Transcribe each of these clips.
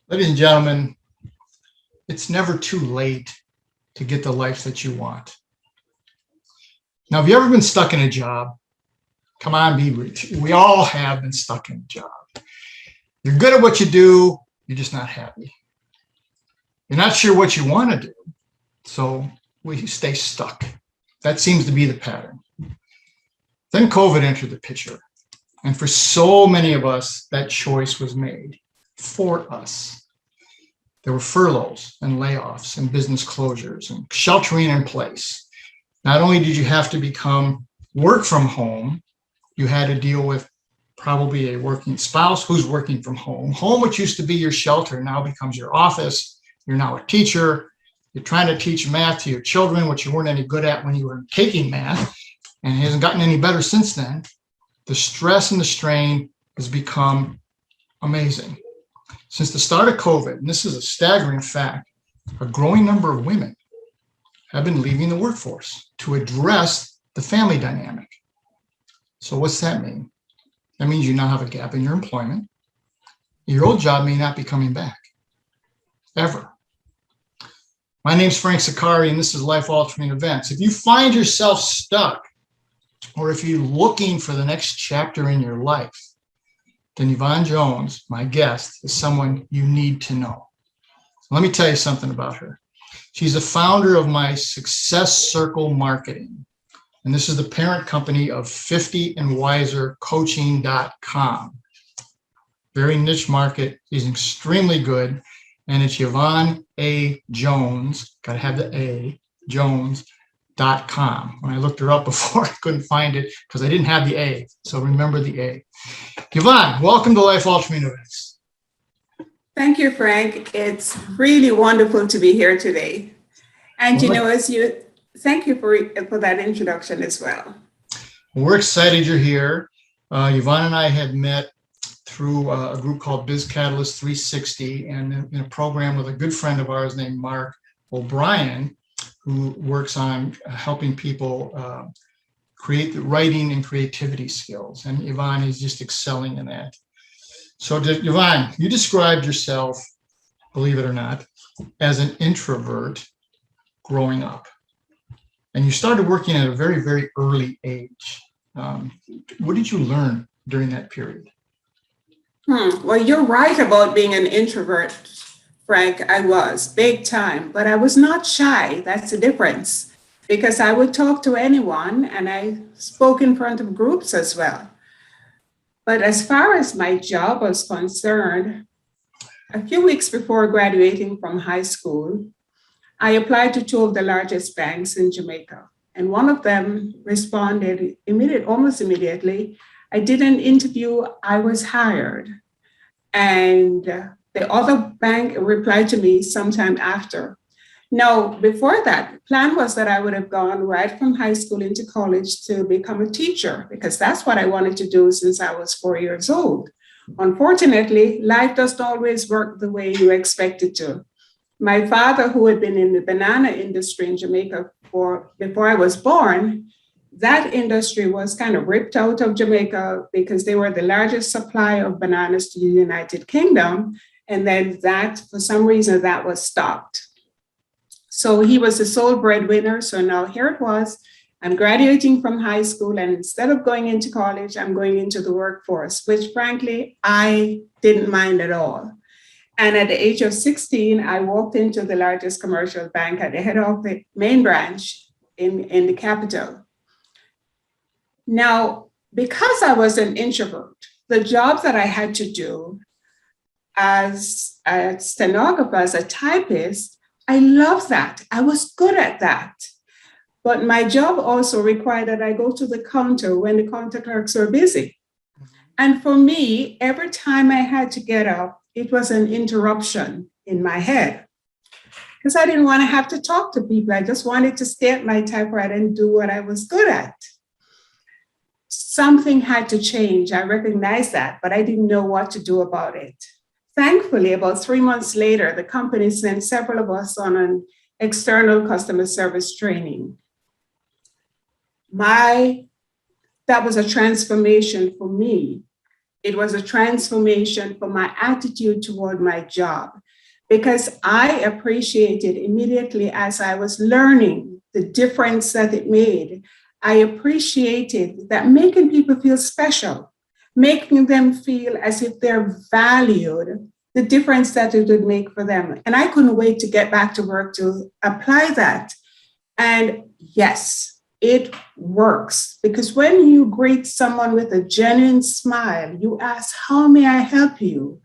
Ladies and gentlemen, it's never too late to get the life that you want. Now, have you ever been stuck in a job? Come on, we all have been stuck in a job. You're good at what you do, you're just not happy. You're not sure what you want to do, so we stay stuck. That seems to be the pattern. Then COVID entered the picture. And for so many of us, that choice was made for us. There were furloughs and layoffs and business closures and sheltering in place. Not only did you have to become work from home, you had to deal with probably a working spouse who's working from home. Home, which used to be your shelter, now becomes your office. You're now a teacher. You're trying to teach math to your children, which you weren't any good at when you were taking math, and it hasn't gotten any better since then. The stress and the strain has become amazing. Since the start of COVID, and this is a staggering fact, a growing number of women have been leaving the workforce to address the family dynamic. So what's that mean? That means you now have a gap in your employment. Your old job may not be coming back, ever. My name's Frank Zaccari, and this is Life Altering Events. If you find yourself stuck, or if you're looking for the next chapter in your life, then Yvonne Jones, my guest, is someone you need to know. So let me tell you something about her. She's a founder of my Success Circle Marketing, and this is the parent company of 50andwisercoaching.com. Very niche market. She's extremely good, and it's Yvonne A. Jones, got to have the A, Jones.com. When I looked her up before, I couldn't find it because I didn't have the A, so remember the A. Yvonne, welcome to Life Altering Events. Thank you, Frank. It's really wonderful to be here today. And thank you for that introduction as well. We're excited you're here. Yvonne and I had met through a group called Biz Catalyst 360 and in a program with a good friend of ours named Mark O'Brien, who works on helping people create the writing and creativity skills. And Yvonne is just excelling in that. So Yvonne, you described yourself, believe it or not, as an introvert growing up. And you started working at a very, very early age. What did you learn during that period? Well, you're right about being an introvert, Frank. I was big time, but I was not shy. That's the difference, because I would talk to anyone and I spoke in front of groups as well. But as far as my job was concerned, a few weeks before graduating from high school, I applied to two of the largest banks in Jamaica, and one of them responded almost immediately. I did an interview, I was hired, and the other bank replied to me sometime after. Now, before that, the plan was that I would have gone right from high school into college to become a teacher, because that's what I wanted to do since I was 4 years old. Unfortunately, life doesn't always work the way you expect it to. My father, who had been in the banana industry in Jamaica before I was born, that industry was kind of ripped out of Jamaica because they were the largest supplier of bananas to the United Kingdom. And then for some reason, that was stopped. So he was the sole breadwinner. So now here it was. I'm graduating from high school, and instead of going into college, I'm going into the workforce, which frankly, I didn't mind at all. And at the age of 16, I walked into the largest commercial bank at the head of the main branch in the capital. Now, because I was an introvert, the jobs that I had to do as a stenographer, as a typist, I loved that. I was good at that. But my job also required that I go to the counter when the counter clerks were busy. And for me, every time I had to get up, it was an interruption in my head, because I didn't want to have to talk to people. I just wanted to stay at my typewriter and do what I was good at. Something had to change. I recognized that, but I didn't know what to do about it. Thankfully, about 3 months later, the company sent several of us on an external customer service training. That was a transformation for me, it was a transformation for my attitude toward my job, because I appreciated immediately as I was learning the difference that it made. I appreciated that making people feel special, making them feel as if they're valued, the difference that it would make for them. And I couldn't wait to get back to work to apply that. And yes, it works, because when you greet someone with a genuine smile, you ask, "How may I help you?"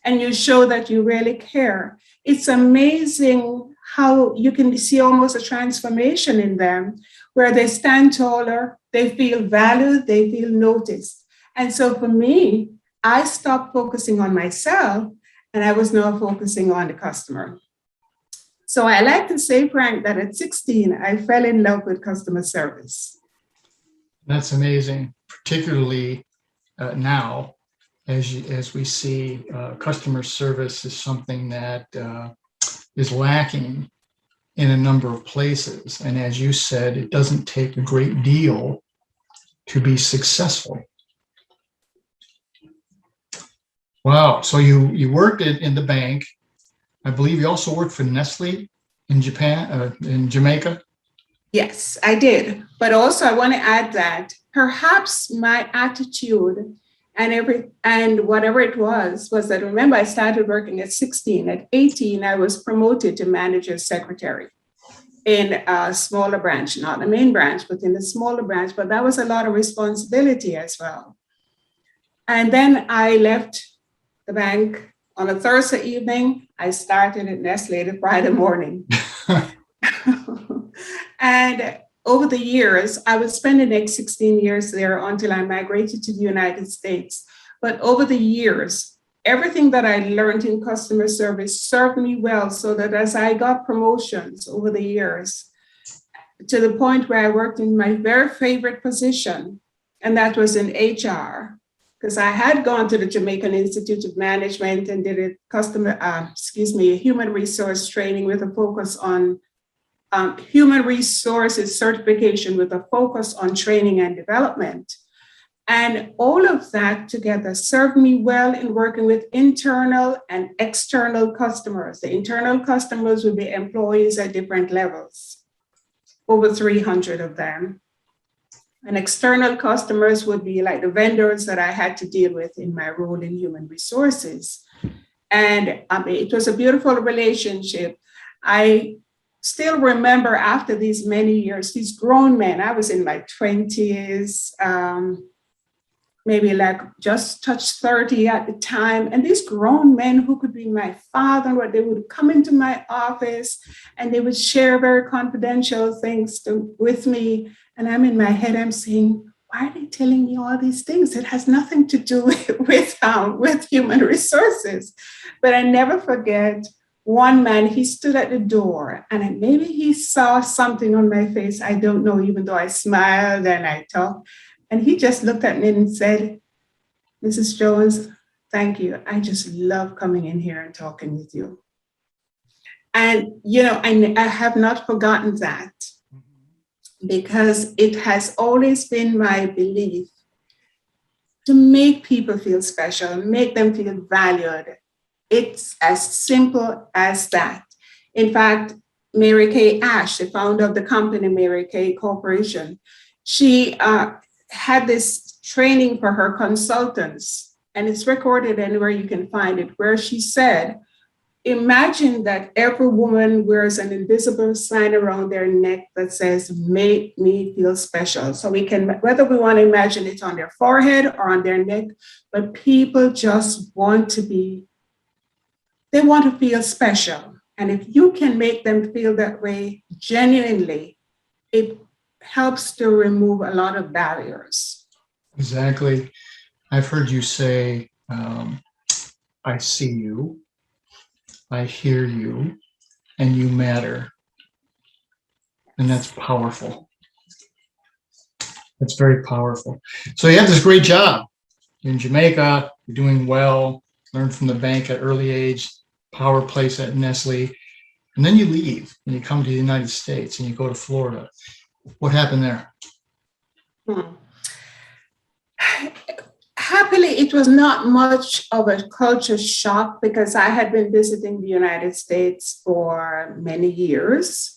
and you show that you really care. It's amazing how you can see almost a transformation in them, where they stand taller, they feel valued, they feel noticed. And so for me, I stopped focusing on myself and I was now focusing on the customer. So I like to say, Frank, that at 16, I fell in love with customer service. That's amazing, particularly now, as we see, customer service is something that is lacking in a number of places. And as you said, it doesn't take a great deal to be successful. Wow. So you worked in the bank. I believe you also worked for Nestle in Japan, in Jamaica. Yes, I did. But also I want to add that perhaps my attitude and whatever it was that, remember, I started working at 16. At 18, I was promoted to manager secretary in a smaller branch, not the main branch, but in the smaller branch. But that was a lot of responsibility as well. And then I left the bank on a Thursday evening. I started at Nestle the Friday morning. And over the years, I would spend the next 16 years there until I migrated to the United States. But over the years, everything that I learned in customer service served me well, so that as I got promotions over the years, to the point where I worked in my very favorite position, and that was in HR, because I had gone to the Jamaican Institute of Management and did a human resource training with a focus on human resources certification with a focus on training and development. And all of that together served me well in working with internal and external customers. The internal customers would be employees at different levels, over 300 of them. And external customers would be like the vendors that I had to deal with in my role in human resources. And it was a beautiful relationship. I still remember after these many years, these grown men, I was in my 20s, maybe like just touched 30 at the time. And these grown men who could be my father, they would come into my office and they would share very confidential things with me. And I'm in my head, I'm saying, why are they telling me all these things? It has nothing to do with human resources. But I never forget one man, he stood at the door and maybe he saw something on my face. I don't know, even though I smiled and I talked. And he just looked at me and said, "Mrs. Jones, thank you. I just love coming in here and talking with you." And, I have not forgotten that, because it has always been my belief to make people feel special, make them feel valued. It's as simple as that. In fact, Mary Kay Ash, the founder of the company, Mary Kay Corporation, she had this training for her consultants, and it's recorded anywhere you can find it, where she said, imagine that every woman wears an invisible sign around their neck that says, "Make me feel special." So we can, whether we want to imagine it on their forehead or on their neck, but people just want to they want to feel special. And if you can make them feel that way genuinely, it helps to remove a lot of barriers. Exactly. I've heard you say, I see you, I hear you, and you matter. And that's powerful. That's very powerful. So you have this great job in Jamaica, you're doing well, learned from the bank at early age, power place at Nestle, and then you leave and you come to the United States and you go to Florida. What happened there? happily, it was not much of a culture shock because I had been visiting the United States for many years.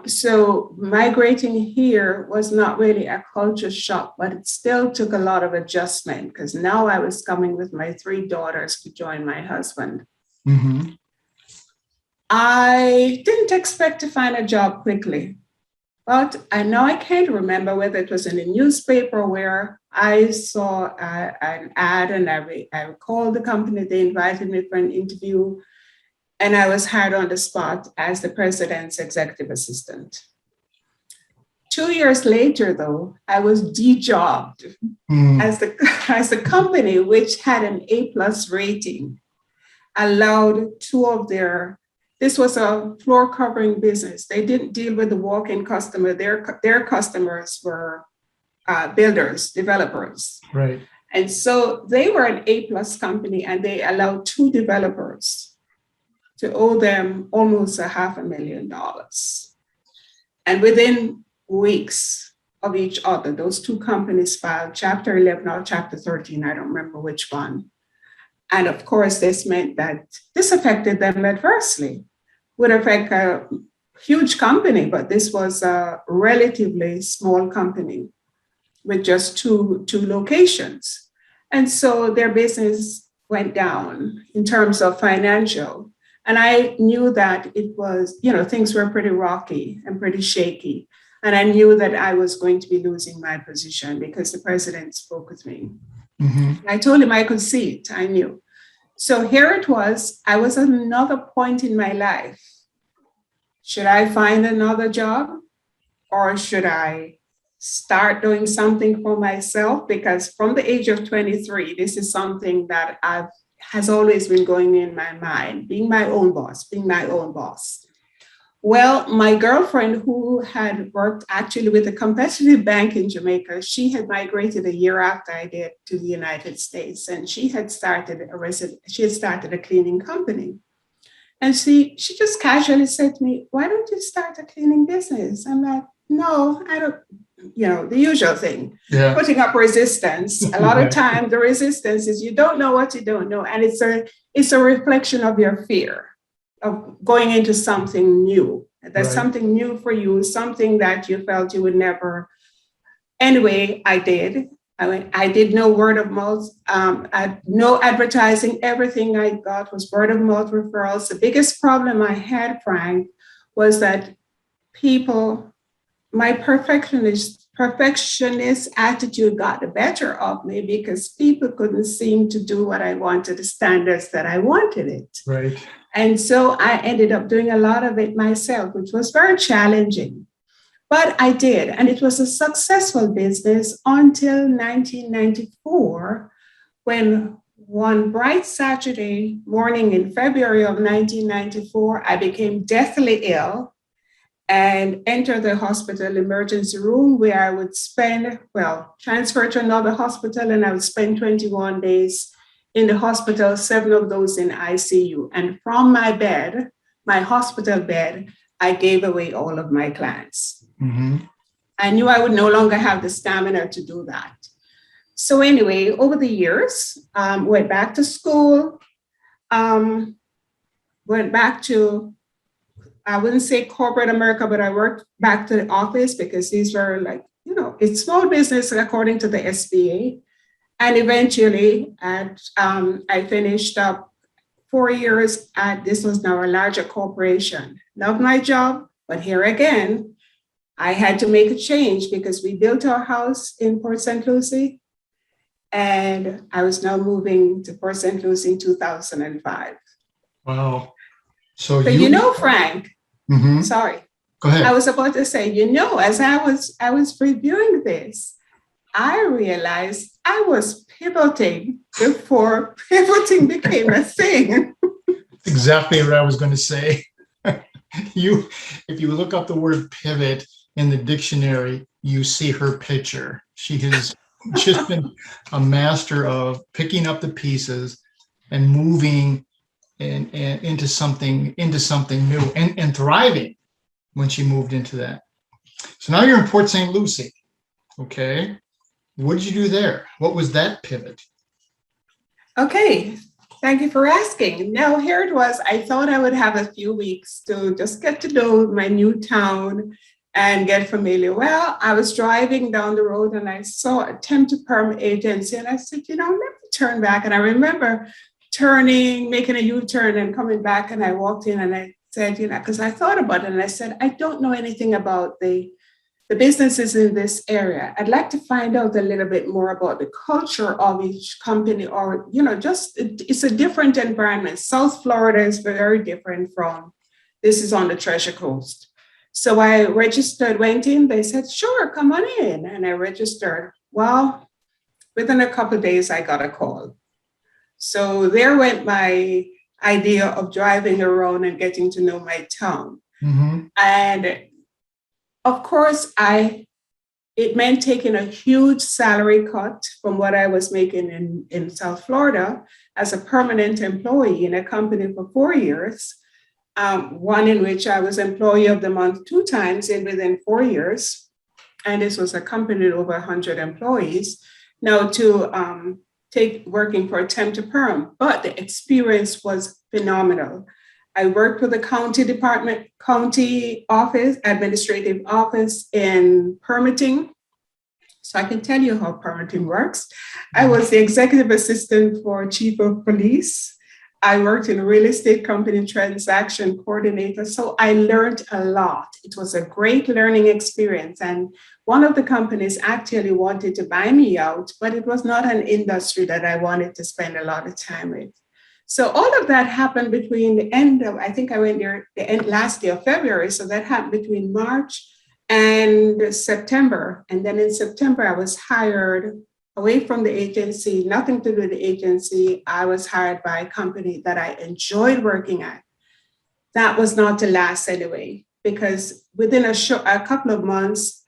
So migrating here was not really a culture shock, but it still took a lot of adjustment because now I was coming with my 3 daughters to join my husband. Mm-hmm. I didn't expect to find a job quickly, but I can't remember whether it was in a newspaper where I saw an ad and I called the company, they invited me for an interview. And I was hired on the spot as the president's executive assistant. 2 years later, though, I was de-jobbed as the company, which had an A+ rating, allowed 2 of this was a floor covering business. They didn't deal with the walk-in customer. Their customers were builders, developers. Right. And so they were an A+ company, and they allowed 2 developers to owe them almost $500,000. And within weeks of each other, those 2 companies filed Chapter 11 or Chapter 13, I don't remember which one. And of course, this meant that this affected them adversely. Would affect a huge company, but this was a relatively small company with just two locations. And so their business went down in terms of financial. And I knew that it was, things were pretty rocky and pretty shaky. And I knew that I was going to be losing my position because the president spoke with me. Mm-hmm. I told him I could see it, I knew. So here it was, I was at another point in my life. Should I find another job or should I start doing something for myself? Because from the age of 23, this is something that has always been going in my mind, being my own boss. Well, my girlfriend, who had worked actually with a competitive bank in Jamaica, she had migrated a year after I did to the United States, and she had started a cleaning company. And she just casually said to me, "Why don't you start a cleaning business?" I'm like, "No, I don't." The usual thing, putting up resistance. A lot of time, the resistance is you don't know what you don't know. And it's a reflection of your fear of going into something new. That's something new for you, something that you felt you would never. Anyway, I did. I did no word of mouth, no advertising. Everything I got was word of mouth referrals. The biggest problem I had, Frank, was that my perfectionist attitude got the better of me because people couldn't seem to do what I wanted, the standards that I wanted it. Right. And so I ended up doing a lot of it myself, which was very challenging. But I did, and it was a successful business until 1994, when one bright Saturday morning in February of 1994, I became deathly ill and entered the hospital emergency room where I would transfer to another hospital, and I would spend 21 days in the hospital, 7 of those in ICU. And from my hospital bed, I gave away all of my clients. Mm-hmm. I knew I would no longer have the stamina to do that. So anyway, over the years, went back to school, went back to, I wouldn't say corporate America, but I worked back to the office because these were it's small business according to the SBA. And eventually I finished up 4 years this was now a larger corporation. Loved my job, but here again, I had to make a change because we built our house in Port St. Lucie, and I was now moving to Port St. Lucie in 2005. Wow. So Frank, mm-hmm. Sorry. Go ahead. I was about to say, as I was reviewing this, I realized I was pivoting before pivoting became a thing. That's exactly what I was going to say. If you look up the word pivot in the dictionary, you see her picture. She has just been a master of picking up the pieces and moving and into something new and thriving when she moved into that. So now you're in Port St. Lucie. Okay. What did you do there? What was that pivot? Okay, thank you for asking. Now, here it was. I thought I would have a few weeks to just get to know my new town and get familiar. Well, I was driving down the road and I saw a temp to perm agency, and I said, let me turn back. And I remember making a U-turn and coming back, and I walked in and I said, because I thought about it, and I said, I don't know anything about the businesses in this area. I'd like to find out a little bit more about the culture of each company, or, it's a different environment. South Florida is very different from, this is on the Treasure Coast. So I registered, went in, they said, sure, come on in. And I registered. Well, within a couple of days, I got a call. So there went my idea of driving around and getting to know my town. Mm-hmm. And of course, it meant taking a huge salary cut from what I was making in South Florida as a permanent employee in a company for 4 years, one in which I was Employee of the Month 2 times within 4 years. And this was a company with over 100 employees. Now to working for a temp to perm, but the experience was phenomenal. I worked with the county office, administrative office in permitting. So I can tell you how permitting works. I was the executive assistant for chief of police. I worked in a real estate company transaction coordinator. So I learned a lot. It was a great learning experience. And one of the companies actually wanted to buy me out, but it was not an industry that I wanted to spend a lot of time with. So all of that happened between the end of, I think I went there the end last day of February. So that happened between March and September. And then in September, I was hired away from the agency, nothing to do with the agency. I was hired by a company that I enjoyed working at. That was not to last anyway, because within a couple of months,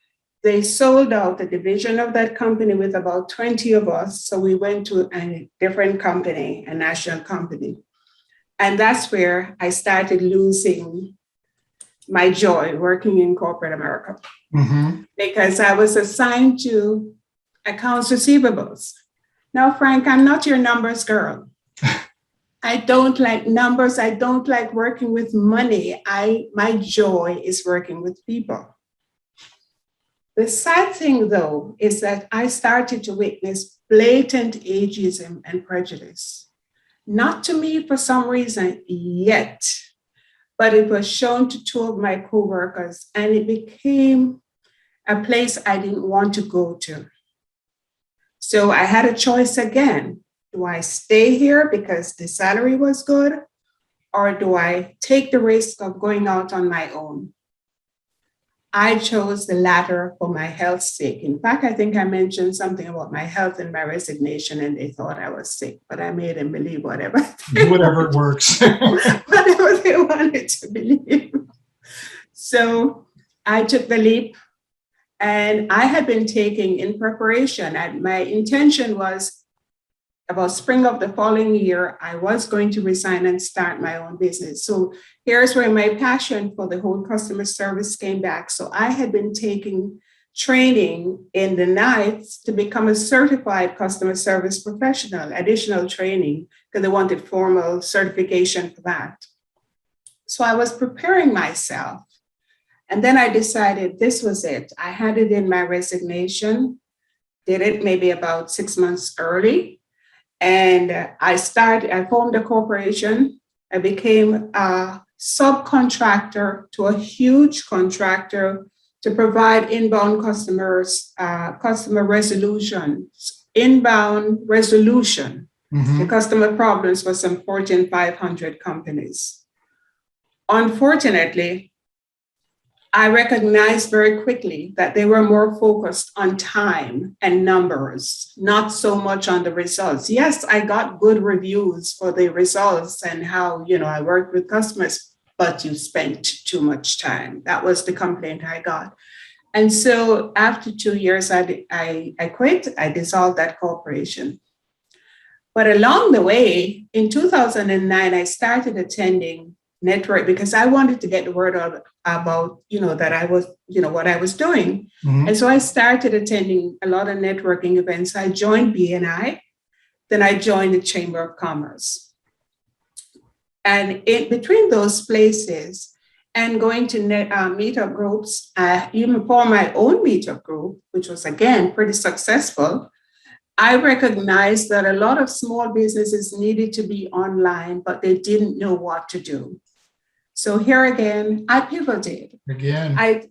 they sold out the division of that company with about 20 of us. So we went to a different company, a national company. And that's where I started losing my joy working in corporate America. Mm-hmm. Because I was assigned to accounts receivables. Now, Frank, I'm not your numbers girl. I don't like numbers. I don't like working with money. My joy is working with people. The sad thing, though, is that I started to witness blatant ageism and prejudice. Not to me for some reason yet, but it was shown to 2 of my coworkers, and it became a place I didn't want to go to. So I had a choice again. Do I stay here because the salary was good, or do I take the risk of going out on my own? I chose the latter for my health's sake. In fact, I think I mentioned something about my health in my resignation, and they thought I was sick, but I made them believe whatever. Whatever works. Whatever they wanted to believe. So I took the leap, and I had been taking in preparation, and my intention was about spring of the following year, I was going to resign and start my own business. So here's where my passion for the whole customer service came back. So I had been taking training in the nights to become a certified customer service professional, additional training, because they wanted formal certification for that. So I was preparing myself. And then I decided this was it. I handed in my resignation, did it maybe about 6 months early. And I formed a corporation. I became a subcontractor to a huge contractor to provide inbound customer resolutions, inbound resolution to customer problems for some Fortune 500 companies. Unfortunately, I recognized very quickly that they were more focused on time and numbers, not so much on the results. Yes, I got good reviews for the results and how, I worked with customers, but you spent too much time. That was the complaint I got. And so after 2 years, I quit. I dissolved that corporation. But along the way, in 2009, I started attending network because I wanted to get the word out about, that I was, what I was doing. Mhm. And so I started attending a lot of networking events. I joined BNI, then I joined the Chamber of Commerce. And in between those places and going to meetup groups, even for my own meetup group, which was, again, pretty successful, I recognized that a lot of small businesses needed to be online, but they didn't know what to do. So here again, I pivoted. Again.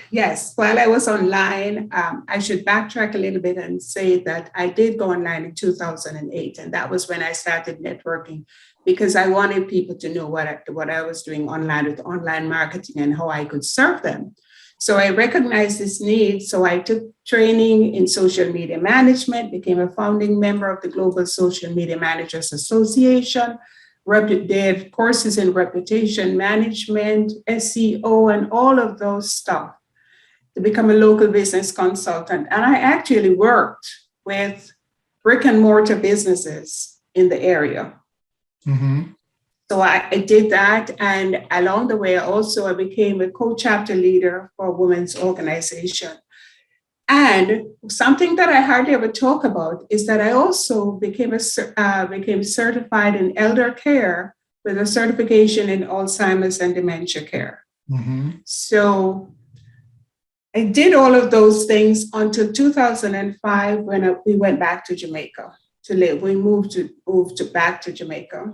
Yes, while I was online, I should backtrack a little bit and say that I did go online in 2008, and that was when I started networking because I wanted people to know what I was doing online with online marketing and how I could serve them. So I recognized this need. So I took training in social media management, became a founding member of the Global Social Media Managers Association, did courses in reputation management, SEO, and all of those stuff to become a local business consultant. And I actually worked with brick and mortar businesses in the area. Mm-hmm. So I did that. And along the way, also, I became a co-chapter leader for a women's organization. And something that I hardly ever talk about is that I also became certified in elder care with a certification in Alzheimer's and dementia care. Mm-hmm. So I did all of those things until 2005 when we went back to Jamaica to live. We moved back to Jamaica.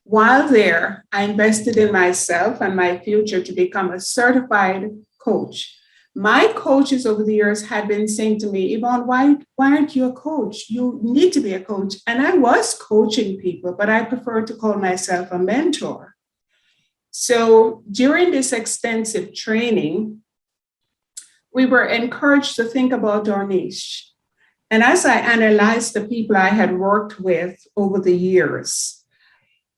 While there, I invested in myself and my future to become a certified coach. My coaches over the years had been saying to me, Yvonne, why aren't you a coach? You need to be a coach. And I was coaching people, but I prefer to call myself a mentor. So during this extensive training, we were encouraged to think about our niche. And as I analyzed the people I had worked with over the years,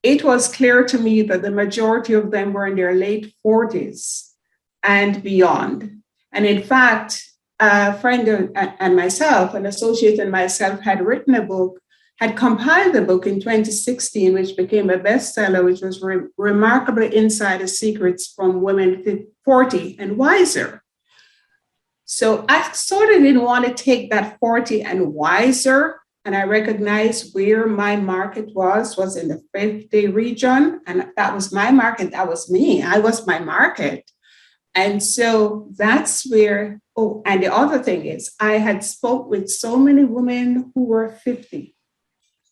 it was clear to me that the majority of them were in their late 40s and beyond. And in fact, a friend and myself, an associate and myself, had written a book, had compiled a book in 2016, which became a bestseller, which was Remarkable Insider Secrets from Women 40 and Wiser. So I sort of didn't want to take that 40 and wiser. And I recognized where my market was in the 50 region. And that was my market. That was me. I was my market. And so that's where, and the other thing is I had spoke with so many women who were 50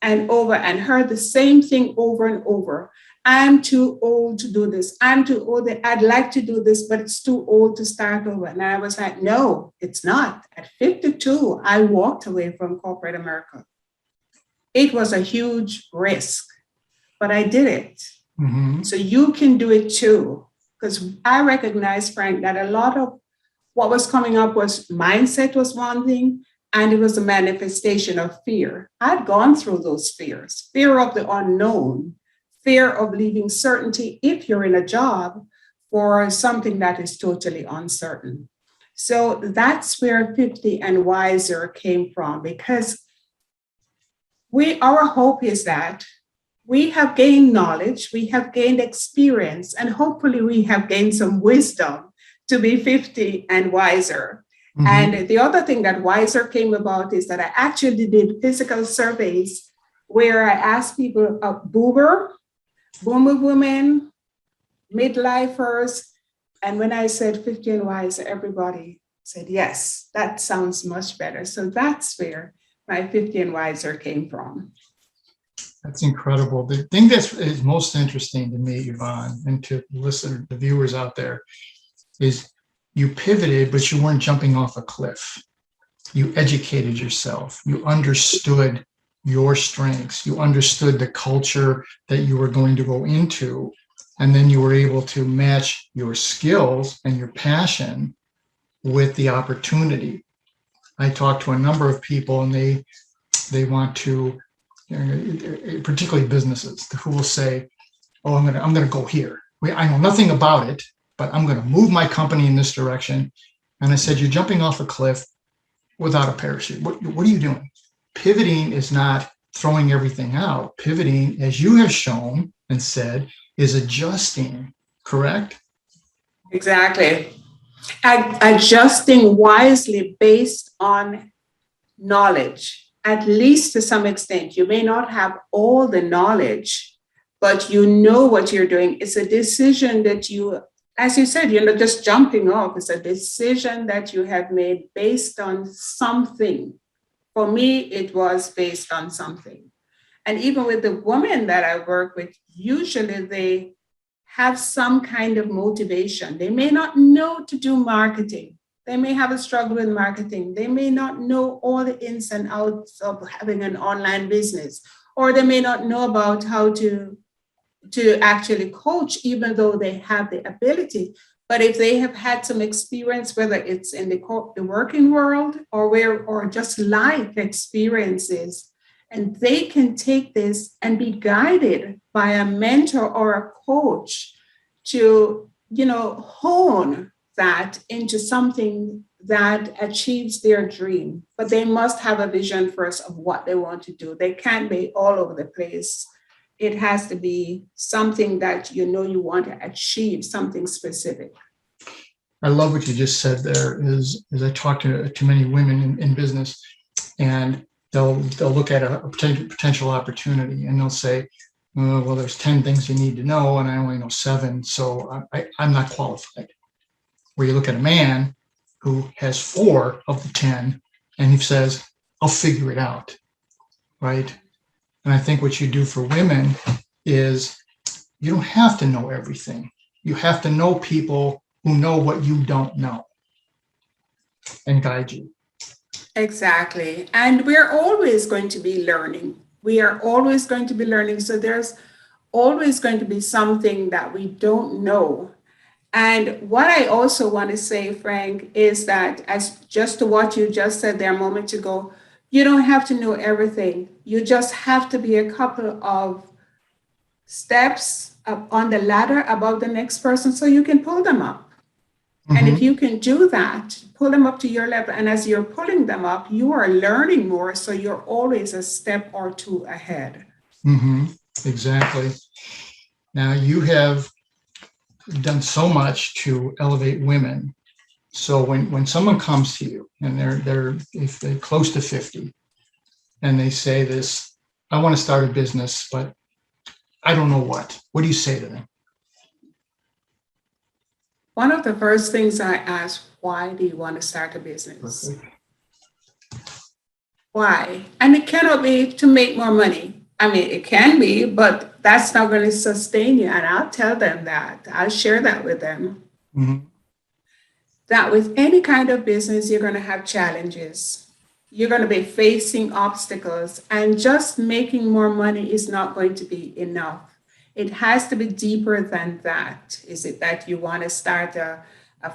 and over and heard the same thing over and over. I'm too old to do this. I'm too old. I'd like to do this, but it's too old to start over. And I was like, no, it's not. At 52, I walked away from corporate America. It was a huge risk, but I did it. Mm-hmm. So you can do it too. Because I recognize, Frank, that a lot of what was coming up was mindset was one thing, and it was a manifestation of fear. I'd gone through those fears, fear of the unknown, fear of leaving certainty if you're in a job for something that is totally uncertain. So that's where 50 and Wiser came from, because our hope is that we have gained knowledge, we have gained experience, and hopefully we have gained some wisdom to be 50 and wiser. Mm-hmm. And the other thing that Wiser came about is that I actually did physical surveys where I asked people, boomer women, midlifers, and when I said 50 and wiser, everybody said, yes, that sounds much better. So that's where my 50 and wiser came from. That's incredible. The thing that is most interesting to me, Yvonne, and to listen to the viewers out there, is you pivoted, but you weren't jumping off a cliff. You educated yourself. You understood your strengths. You understood the culture that you were going to go into, and then you were able to match your skills and your passion with the opportunity. I talked to a number of people, and they want to, particularly businesses, who will say, "Oh, I'm going to go here. I know nothing about it, but I'm going to move my company in this direction." And I said, "You're jumping off a cliff without a parachute. What are you doing?" Pivoting is not throwing everything out. Pivoting, as you have shown and said, is adjusting, correct? Exactly. Adjusting wisely based on knowledge, at least to some extent. You may not have all the knowledge, but you know what you're doing. It's a decision that you, as you said, you're not just jumping off. It's a decision that you have made based on something. For me, it was based on something. And even with the women that I work with, usually they have some kind of motivation. They may not know to do marketing. They may have a struggle with marketing. They may not know all the ins and outs of having an online business, or they may not know about how to actually coach, even though they have the ability. But if they have had some experience, whether it's in the working world or just life experiences, and they can take this and be guided by a mentor or a coach to, hone that into something that achieves their dream. But they must have a vision first of what they want to do. They can't be all over the place. It has to be something that you want to achieve, something specific. I love what you just said there. Is I talk to many women in business, and they'll look at a potential opportunity, and they'll say, well, there's 10 things you need to know, and I only know 7, so I'm not qualified. Where you look at a man who has 4 of the 10, and he says, I'll figure it out, right? And I think what you do for women is you don't have to know everything. You have to know people who know what you don't know and guide you. Exactly. And we're always going to be learning. We are always going to be learning. So there's always going to be something that we don't know. And what I also want to say, Frank, is that as just to what you just said there a moment ago, you don't have to know everything. You just have to be a couple of steps up on the ladder above the next person so you can pull them up. And if you can do that, pull them up to your level. And as you're pulling them up, you are learning more. So you're always a step or 2 ahead. Exactly. Now, you have done so much to elevate women. So when someone comes to you and if they're close to 50 and they say this, I want to start a business, but I don't know what do you say to them? One of the first things I ask, why do you want to start a business? Perfect. Why? And it cannot be to make more money. I mean, it can be, but that's not going to sustain you. And I'll tell them that. I'll share that with them. That with any kind of business, you're going to have challenges. You're going to be facing obstacles, and just making more money is not going to be enough. It has to be deeper than that. Is it that you want to start a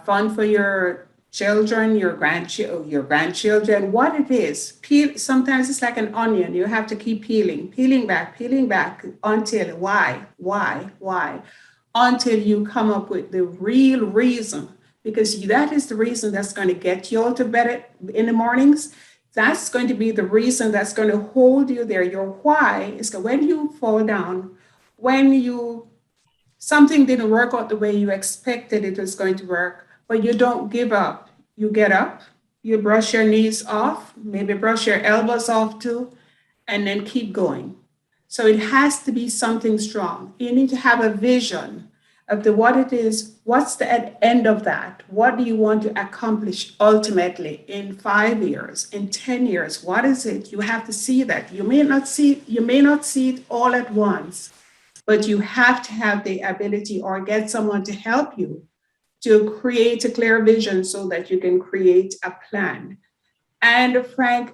fund for your children, your grandchildren, what it is? Sometimes it's like an onion. You have to keep peeling back until why? Until you come up with the real reason, because that is the reason that's going to get you all to bed in the mornings. That's going to be the reason that's going to hold you there. Your why is when you fall down, when something didn't work out the way you expected it was going to work, but you don't give up. You get up, you brush your knees off, maybe brush your elbows off too, and then keep going. So it has to be something strong. You need to have a vision of what it is. What's the end of that? What do you want to accomplish ultimately in 5 years, in 10 years? What is it? You have to see that. You may not see it all at once, but you have to have the ability or get someone to help you to create a clear vision so that you can create a plan. And Frank,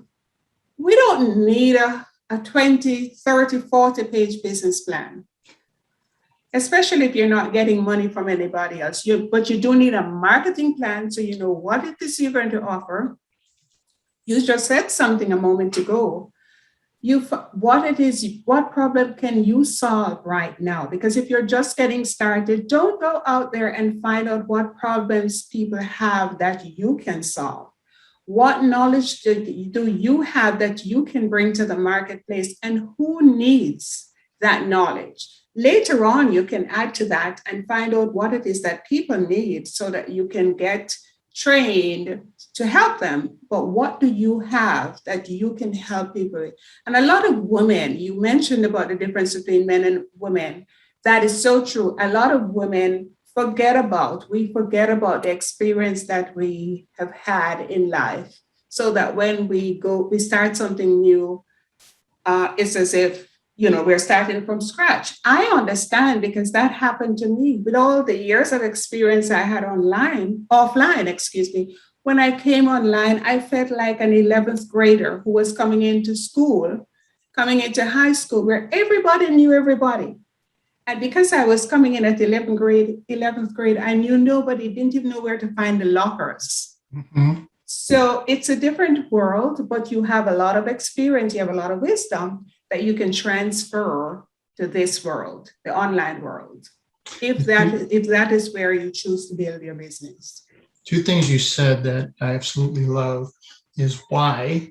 we don't need a 20, 30, 40 page business plan, especially if you're not getting money from anybody else. But you do need a marketing plan so you know what it is you're going to offer. You just said something a moment ago. What problem can you solve right now? Because if you're just getting started, don't go out there and find out what problems people have that you can solve. What knowledge do you have that you can bring to the marketplace, and who needs that knowledge? later on, you can add to that and find out what it is that people need so that you can get trained to help them. But what do you have that you can help people with? And a lot of women, you mentioned about the difference between men and women. That is so true. A lot of women we forget about the experience that we have had in life, so that when we start something new, it's as if, we're starting from scratch. I understand, because that happened to me with all the years of experience I had offline, excuse me. When I came online, I felt like an 11th grader who was coming into high school, where everybody knew everybody. And because I was coming in at 11th grade, I knew nobody, didn't even know where to find the lockers. Mhm. So it's a different world, but you have a lot of experience, you have a lot of wisdom that you can transfer to this world, the online world, if that is where you choose to build your business. Two things you said that I absolutely love is why.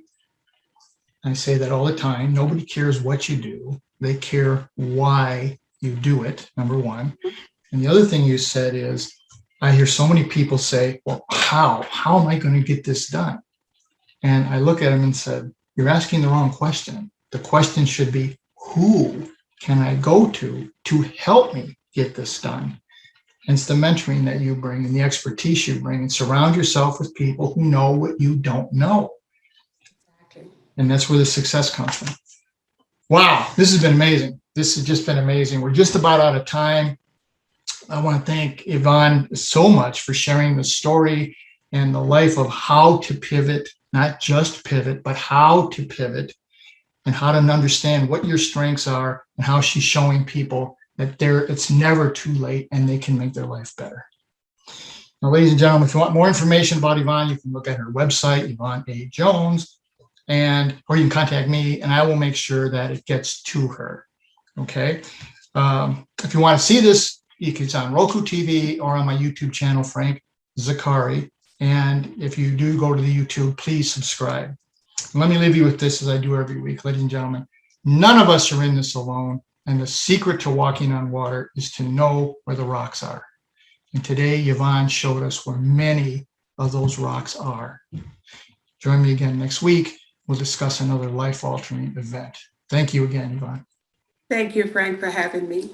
I say that all the time. Nobody cares what you do. They care why you do it, number one. And the other thing you said is, I hear so many people say, well, how am I going to get this done? And I look at them and said, you're asking the wrong question. The question should be, who can I go to help me get this done? And it's the mentoring that you bring and the expertise you bring, and surround yourself with people who know what you don't know. Exactly. And that's where the success comes from. Wow, this has been amazing. This has just been amazing. We're just about out of time. I want to thank Yvonne so much for sharing the story and the life of how to pivot, not just pivot, but how to pivot, and how to understand what your strengths are, and how she's showing people that it's never too late and they can make their life better. Now, ladies and gentlemen, if you want more information about Yvonne, you can look at her website, Yvonne A. Jones, or you can contact me and I will make sure that it gets to her. Okay. If you want to see this, it's on ROKU TV or on my YouTube channel, Frank Zaccari. And if you do go to the YouTube, please subscribe. And let me leave you with this, as I do every week, ladies and gentlemen. None of us are in this alone. And the secret to walking on water is to know where the rocks are. And today, Yvonne showed us where many of those rocks are. Join me again next week. We'll discuss another life-altering event. Thank you again, Yvonne. Thank you, Frank, for having me.